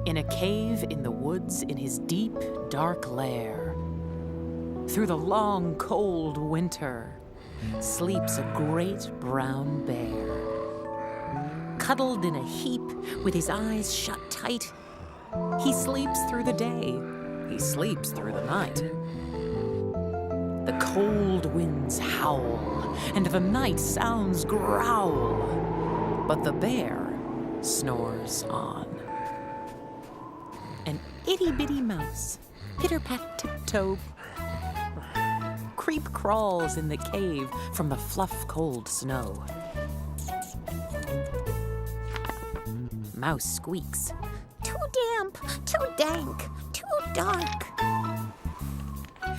In a cave in the woods in his deep, dark lair, through the long, cold winter, sleeps a great brown bear. Cuddled in a heap with his eyes shut tight, he sleeps through the day, he sleeps through the night. The cold winds howl, and the night sounds growl, but the bear snores on. An itty-bitty mouse, pitter-pat-tiptoe, creep crawls in the cave from the fluff-cold snow. Mouse squeaks, "Too damp, too dank, too dark."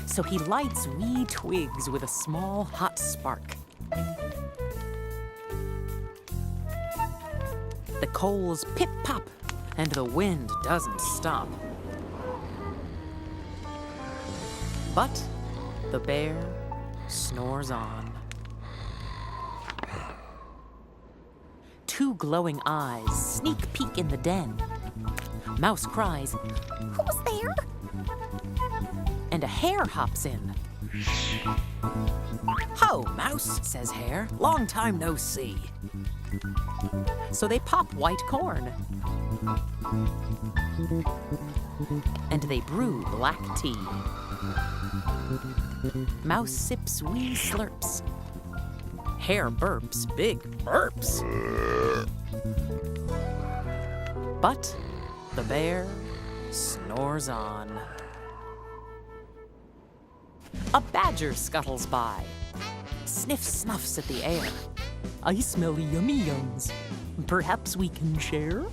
So he lights wee twigs with a small hot spark. The coals pip-pop, and the wind doesn't stop. But the bear snores on. Two glowing eyes sneak peek in the den. Mouse cries, "Who's there?" And a hare hops in. "Ho, Mouse," says Hare, "long time no see." So they pop white corn. And they brew black tea. Mouse sips wee slurps. Hare burps big burps. But the bear snores on. A badger scuttles by, sniffs at the air. "I smell yummy yums. Perhaps we can share?"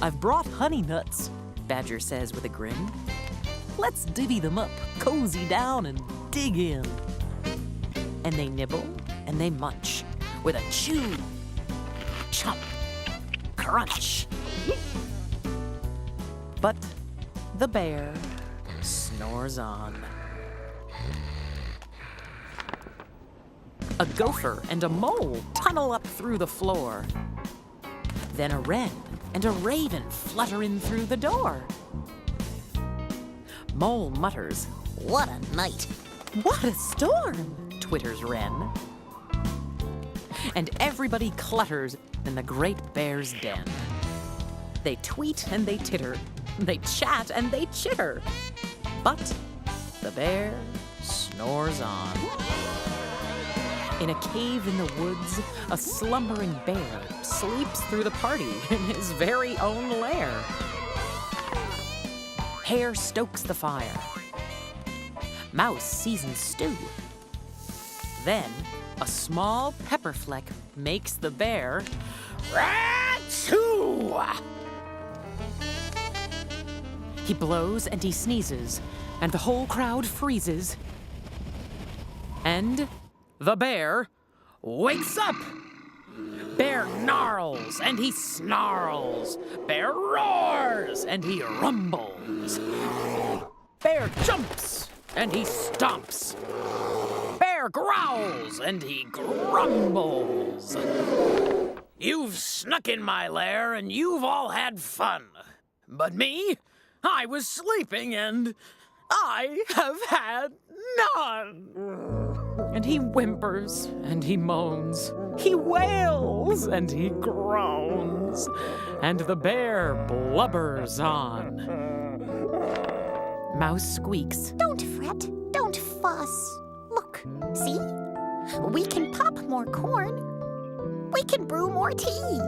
"I've brought honey nuts," Badger says with a grin. "Let's divvy them up, cozy down, and dig in." And they nibble and they munch with a chew, chomp, crunch. But the bear snores on. A gopher and a mole tunnel up through the floor. Then a wren and a raven flutter in through the door. Mole mutters, "What a night! What a storm!" twitters wren. And everybody clutters in the great bear's den. They tweet and they titter, they chat and they chitter. But the bear snores on. In a cave in the woods, a slumbering bear sleeps through the party in his very own lair. Hare stokes the fire. Mouse seasons stew. Then a small pepper fleck makes the bear Rat-choo! He blows and he sneezes, and the whole crowd freezes. And the bear wakes up. Bear gnarls and he snarls. Bear roars and he rumbles. Bear jumps and he stomps. Bear growls and he grumbles. You've snuck in my lair and you've all had fun. But me, I was sleeping and I have had none. And he whimpers and he moans. He wails and he groans. And the bear blubbers on. Mouse squeaks. Don't fret, don't fuss. Look, see? We can pop more corn. We can brew more tea.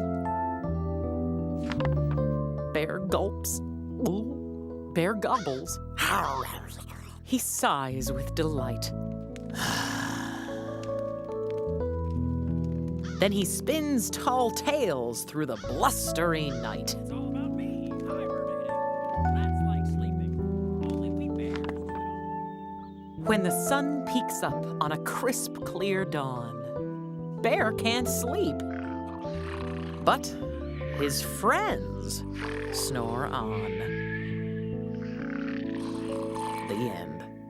Bear gulps. Bear gobbles. He sighs with delight. Then he spins tall tales through the blustery night. It's all about me. Hibernating. That's like sleeping. Only we bears do it all. When the sun peeks up on a crisp, clear dawn, Bear can't sleep. But his friends snore on. The end.